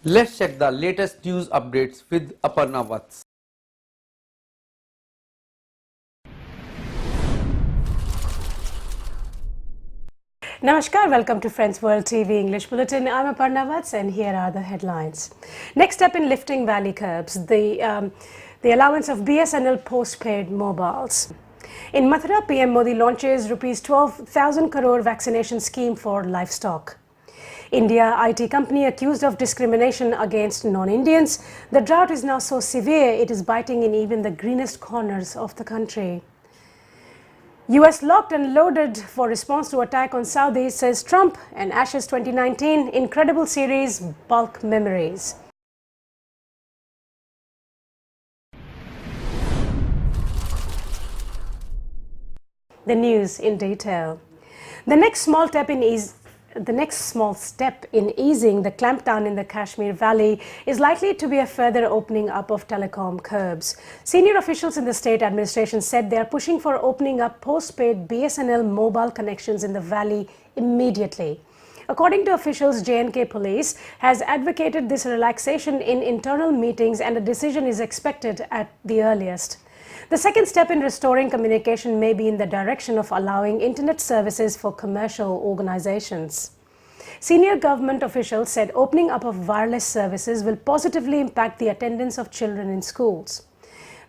Let's check the latest news updates with APARNA VATS. Namaskar, welcome to Friends World TV English Bulletin. I'm APARNA VATS and here are the headlines. Next step in lifting valley curbs, the allowance of BSNL postpaid mobiles. In Mathura, PM Modi launches Rs 12,000 crore vaccination scheme for livestock. India IT company accused of discrimination against non-Indians. The drought is now so severe it is biting in even the greenest corners of the country. US locked and loaded for response to attack on Saudi, says Trump, and Ashes 2019 incredible series bulk memories. The news in detail. The next small step in easing the clampdown in the Kashmir Valley is likely to be a further opening up of telecom curbs. Senior officials in the state administration said they are pushing for opening up postpaid BSNL mobile connections in the valley immediately. According to officials, J&K police has advocated this relaxation in internal meetings and a decision is expected at the earliest. The second step in restoring communication may be in the direction of allowing internet services for commercial organizations. Senior government officials said opening up of wireless services will positively impact the attendance of children in schools.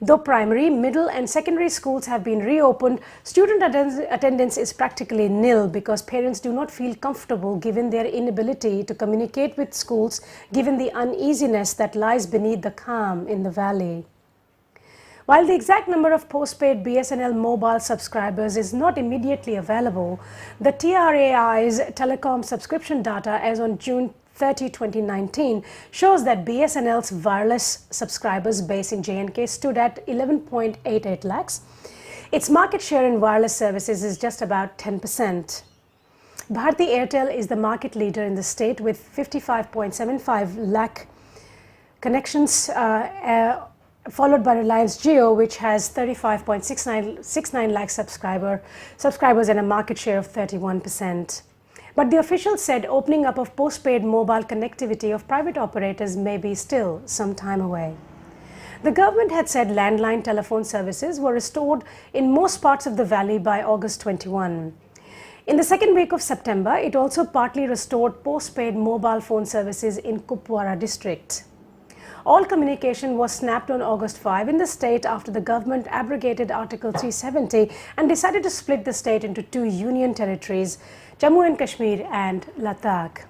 Though primary, middle and secondary schools have been reopened, student attendance is practically nil because parents do not feel comfortable given their inability to communicate with schools given the uneasiness that lies beneath the calm in the valley. While the exact number of postpaid BSNL mobile subscribers is not immediately available, the TRAI's telecom subscription data as on June 30, 2019 shows that BSNL's wireless subscribers base in J&K stood at 11.88 lakhs. Its market share in wireless services is just about 10%. Bharti Airtel is the market leader in the state with 55.75 lakh connections, followed by Reliance Jio, which has 35.69 lakh subscribers and a market share of 31%. But the officials said opening up of postpaid mobile connectivity of private operators may be still some time away. The government had said landline telephone services were restored in most parts of the valley by August 21. In the second week of September, it also partly restored postpaid mobile phone services in Kupwara district. All communication was snapped on August 5 in the state after the government abrogated Article 370 and decided to split the state into two union territories, Jammu and Kashmir and Ladakh.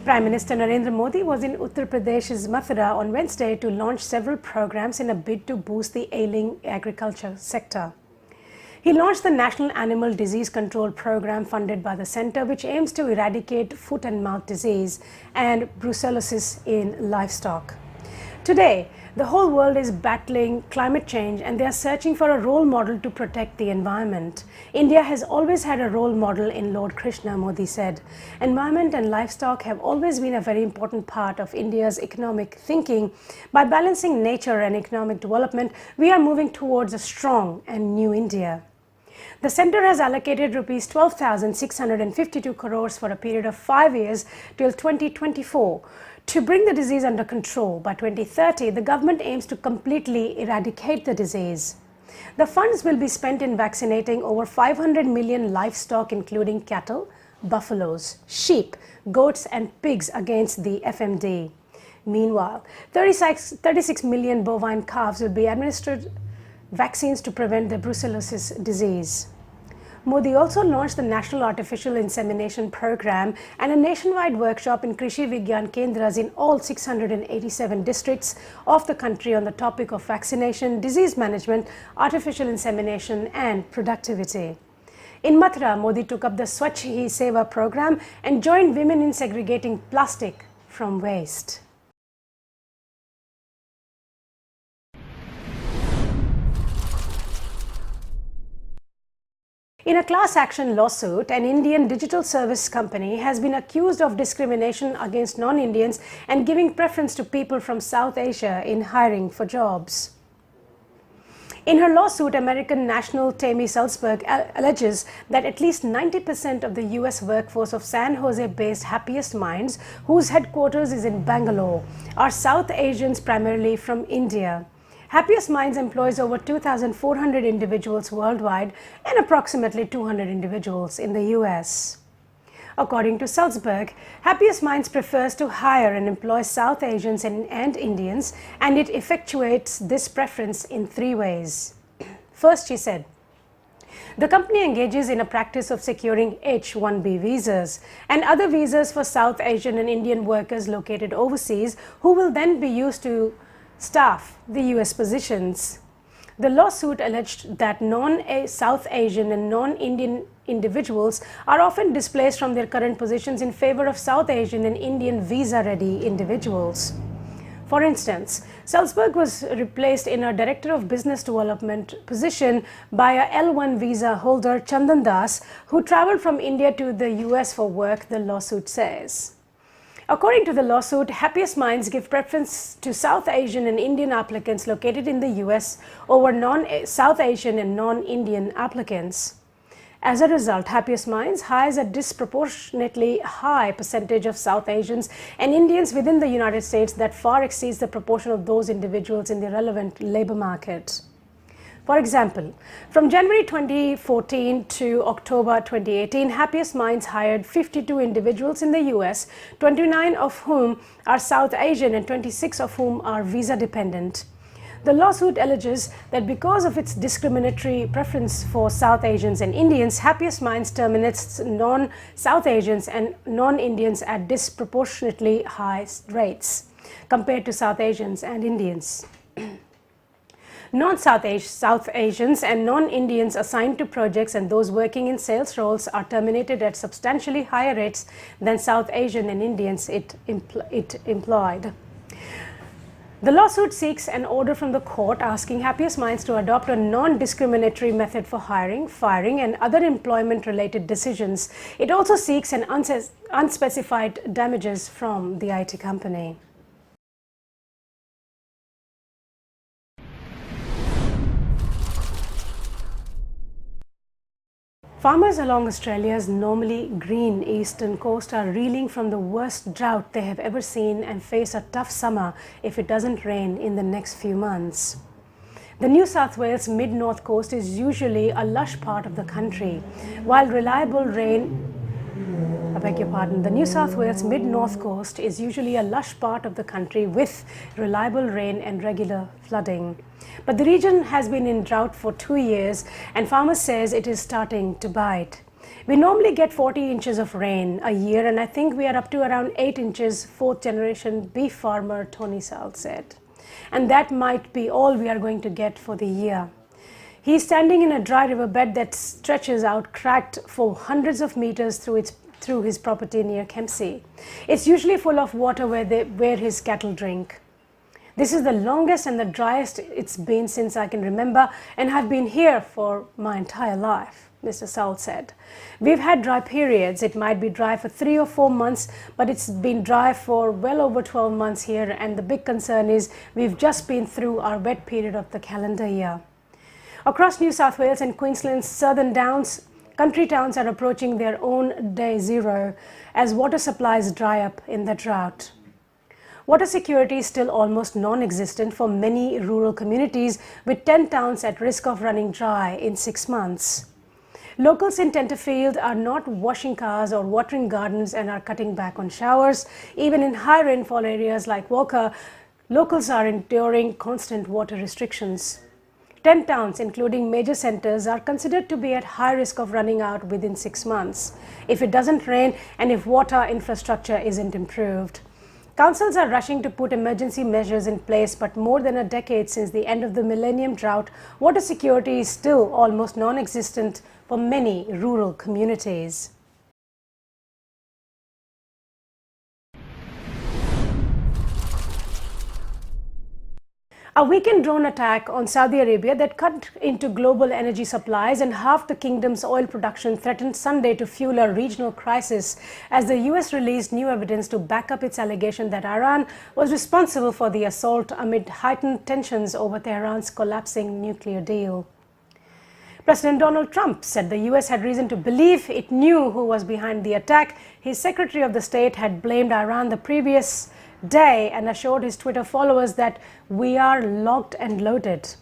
Prime Minister Narendra Modi was in Uttar Pradesh's Mathura on Wednesday to launch several programs in a bid to boost the ailing agriculture sector. He launched the National Animal Disease Control Program funded by the centre, which aims to eradicate foot and mouth disease and brucellosis in livestock. Today, the whole world is battling climate change and they are searching for a role model to protect the environment. India has always had a role model in Lord Krishna, Modi said. Environment and livestock have always been a very important part of India's economic thinking. By balancing nature and economic development, we are moving towards a strong and new India. The centre has allocated Rs 12,652 crores for a period of 5 years till 2024 to bring the disease under control. By 2030, the government aims to completely eradicate the disease. The funds will be spent in vaccinating over 500 million livestock including cattle, buffaloes, sheep, goats and pigs against the FMD. Meanwhile, 36 million bovine calves will be administered vaccines to prevent the brucellosis disease. Modi also launched the National Artificial Insemination Program and a nationwide workshop in Krishi Vigyan Kendras in all 687 districts of the country on the topic of vaccination, disease management, artificial insemination and productivity. In Mathura, Modi took up the Swachh Hi Seva program and joined women in segregating plastic from waste. In a class action lawsuit, an Indian digital service company has been accused of discrimination against non-Indians and giving preference to people from South Asia in hiring for jobs. In her lawsuit, American national Tammy Salzberg alleges that at least 90% of the U.S. workforce of San Jose-based Happiest Minds, whose headquarters is in Bangalore, are South Asians primarily from India. Happiest Minds employs over 2,400 individuals worldwide and approximately 200 individuals in the U.S. According to Salzberg, Happiest Minds prefers to hire and employ South Asians and Indians, and it effectuates this preference in 3 ways. First, she said, the company engages in a practice of securing H-1B visas and other visas for South Asian and Indian workers located overseas who will then be used to staff the U.S. positions. The lawsuit alleged that non-South Asian and non-Indian individuals are often displaced from their current positions in favor of South Asian and Indian visa-ready individuals. For instance, Salzberg was replaced in a Director of Business Development position by a L1 visa holder, Chandan Das, who traveled from India to the US for work, the lawsuit says. According to the lawsuit, Happiest Minds give preference to South Asian and Indian applicants located in the US over non-South Asian and non-Indian applicants. As a result, Happiest Minds hires a disproportionately high percentage of South Asians and Indians within the United States that far exceeds the proportion of those individuals in the relevant labor market. For example, from January 2014 to October 2018, Happiest Minds hired 52 individuals in the US, 29 of whom are South Asian and 26 of whom are visa dependent. The lawsuit alleges that because of its discriminatory preference for South Asians and Indians, Happiest Minds terminates non-South Asians and non-Indians at disproportionately high rates compared to South Asians and Indians. Non-South Asians and non-Indians assigned to projects and those working in sales roles are terminated at substantially higher rates than South Asian and Indians it employed. The lawsuit seeks an order from the court asking Happiest Minds to adopt a non-discriminatory method for hiring, firing, and other employment-related decisions. It also seeks an unspecified damages from the IT company. Farmers along Australia's normally green eastern coast are reeling from the worst drought they have ever seen and face a tough summer if it doesn't rain in the next few months. The New South Wales mid-north coast is usually a lush part of the country, while reliable rain The New South Wales mid-north coast is usually a lush part of the country with reliable rain and regular flooding. But the region has been in drought for 2 years and farmers says it is starting to bite. We normally get 40 inches of rain a year and I think we are up to around 8 inches, fourth generation beef farmer Tony Sal said. And that might be all we are going to get for the year. He is standing in a dry riverbed that stretches out cracked for hundreds of meters through his property near Kempsey. It's usually full of water where his cattle drink. This is the longest and the driest it's been since I can remember and I've been here for my entire life, Mr. Saul said. We've had dry periods. It might be dry for 3 or 4 months, but it's been dry for well over 12 months here and the big concern is we've just been through our wet period of the calendar year. Across New South Wales and Queensland's southern downs, country towns are approaching their own day zero as water supplies dry up in the drought. Water security is still almost non-existent for many rural communities, with 10 towns at risk of running dry in 6 months. Locals in Tenterfield are not washing cars or watering gardens and are cutting back on showers. Even in high rainfall areas like Walker, locals are enduring constant water restrictions. 10 towns, including major centres, are considered to be at high risk of running out within 6 months if it doesn't rain and if water infrastructure isn't improved. Councils are rushing to put emergency measures in place, but more than a decade since the end of the millennium drought, water security is still almost non-existent for many rural communities. A weekend drone attack on Saudi Arabia that cut into global energy supplies and halved the kingdom's oil production threatened Sunday to fuel a regional crisis as the US released new evidence to back up its allegation that Iran was responsible for the assault amid heightened tensions over Tehran's collapsing nuclear deal. President Donald Trump said the US had reason to believe it knew who was behind the attack. His Secretary of the State had blamed Iran the previous day and assured his Twitter followers that we are locked and loaded.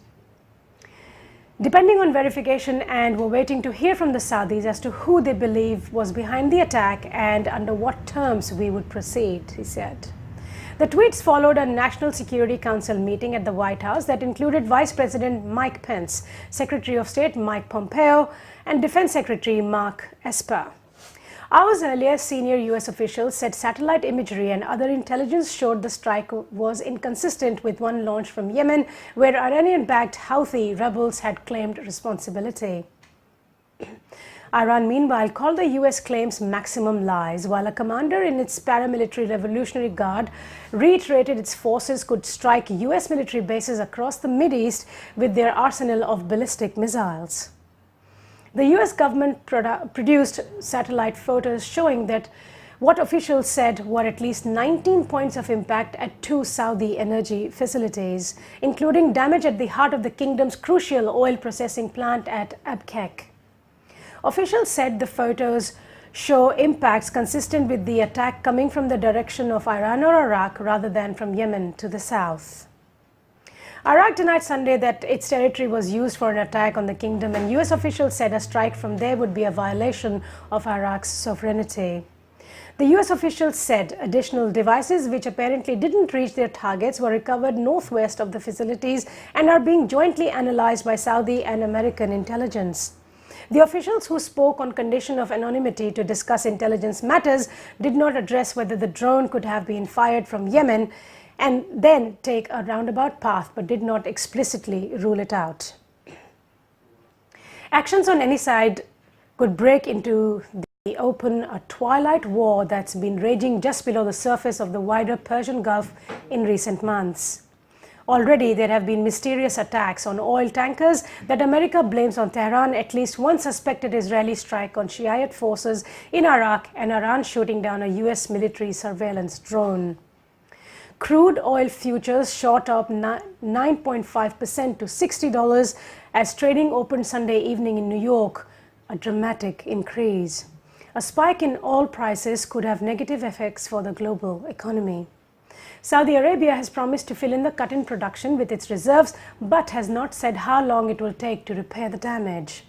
Depending on verification, and we're waiting to hear from the Saudis as to who they believe was behind the attack and under what terms we would proceed, he said. The tweets followed a National Security Council meeting at the White House that included Vice President Mike Pence, Secretary of State Mike Pompeo, and Defense Secretary Mark Esper. Hours earlier, senior US officials said satellite imagery and other intelligence showed the strike was inconsistent with one launched from Yemen, where Iranian-backed Houthi rebels had claimed responsibility. Iran, meanwhile, called the US claims maximum lies, while a commander in its paramilitary Revolutionary Guard reiterated its forces could strike US military bases across the Mideast with their arsenal of ballistic missiles. The US government produced satellite photos showing that what officials said were at least 19 points of impact at two Saudi energy facilities, including damage at the heart of the kingdom's crucial oil processing plant at Abqaiq. Officials said the photos show impacts consistent with the attack coming from the direction of Iran or Iraq rather than from Yemen to the south. Iraq denied Sunday that its territory was used for an attack on the kingdom, and US officials said a strike from there would be a violation of Iraq's sovereignty. The US officials said additional devices, which apparently didn't reach their targets, were recovered northwest of the facilities and are being jointly analyzed by Saudi and American intelligence. The officials, who spoke on condition of anonymity to discuss intelligence matters, did not address whether the drone could have been fired from Yemen and then take a roundabout path, but did not explicitly rule it out. Actions on any side could break into the open, a twilight war that's been raging just below the surface of the wider Persian Gulf in recent months. Already there have been mysterious attacks on oil tankers that America blames on Tehran, at least one suspected Israeli strike on Shiite forces in Iraq, and Iran shooting down a US military surveillance drone. Crude oil futures shot up 9.5% to $60 as trading opened Sunday evening in New York, a dramatic increase. A spike in oil prices could have negative effects for the global economy. Saudi Arabia has promised to fill in the cut in production with its reserves, but has not said how long it will take to repair the damage.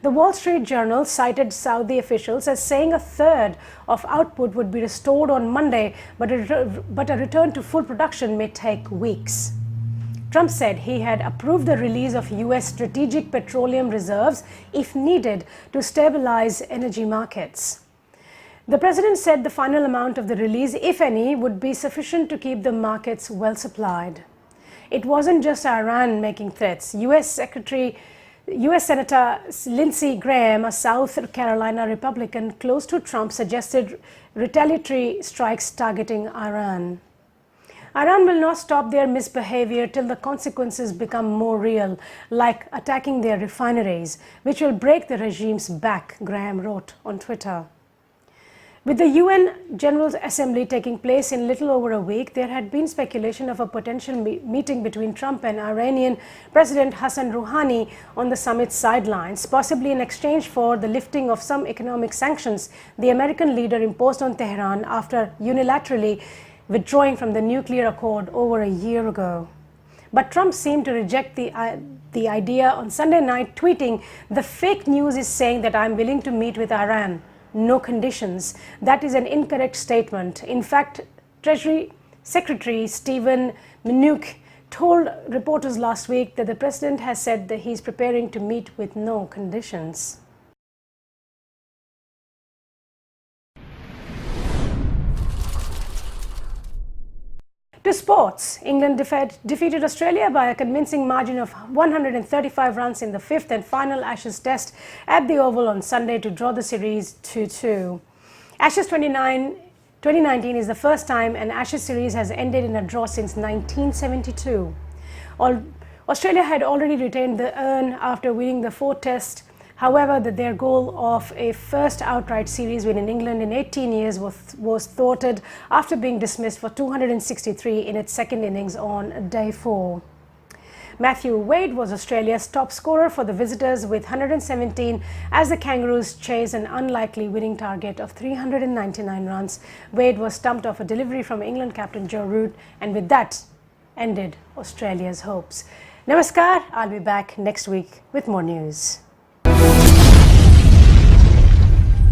The Wall Street Journal cited Saudi officials as saying a third of output would be restored on Monday, but a return to full production may take weeks. Trump said he had approved the release of US strategic petroleum reserves if needed to stabilize energy markets. The president said the final amount of the release, if any, would be sufficient to keep the markets well supplied. It wasn't just Iran making threats. US Senator Lindsey Graham, a South Carolina Republican close to Trump, suggested retaliatory strikes targeting Iran. Iran will not stop their misbehavior till the consequences become more real, like attacking their refineries, which will break the regime's back, Graham wrote on Twitter. With the UN General Assembly taking place in little over a week, there had been speculation of a potential meeting between Trump and Iranian President Hassan Rouhani on the summit's sidelines, possibly in exchange for the lifting of some economic sanctions the American leader imposed on Tehran after unilaterally withdrawing from the nuclear accord over a year ago. But Trump seemed to reject the idea on Sunday night, tweeting, "The fake news is saying that I'm willing to meet with Iran. No conditions. That is an incorrect statement." In fact, Treasury Secretary Steven Mnuchin told reporters last week that the president has said that he's preparing to meet with no conditions. To sports, England defeated Australia by a convincing margin of 135 runs in the fifth and final Ashes test at the Oval on Sunday to draw the series 2-2. Ashes 2019 is the first time an Ashes series has ended in a draw since 1972. Australia had already retained the urn after winning the 4th test. However, their goal of a first outright series win in England in 18 years was thwarted after being dismissed for 263 in its second innings on day 4. Matthew Wade was Australia's top scorer for the visitors with 117 as the Kangaroos chase an unlikely winning target of 399 runs. Wade was stumped off a delivery from England captain Joe Root, and with that ended Australia's hopes. Namaskar, I'll be back next week with more news.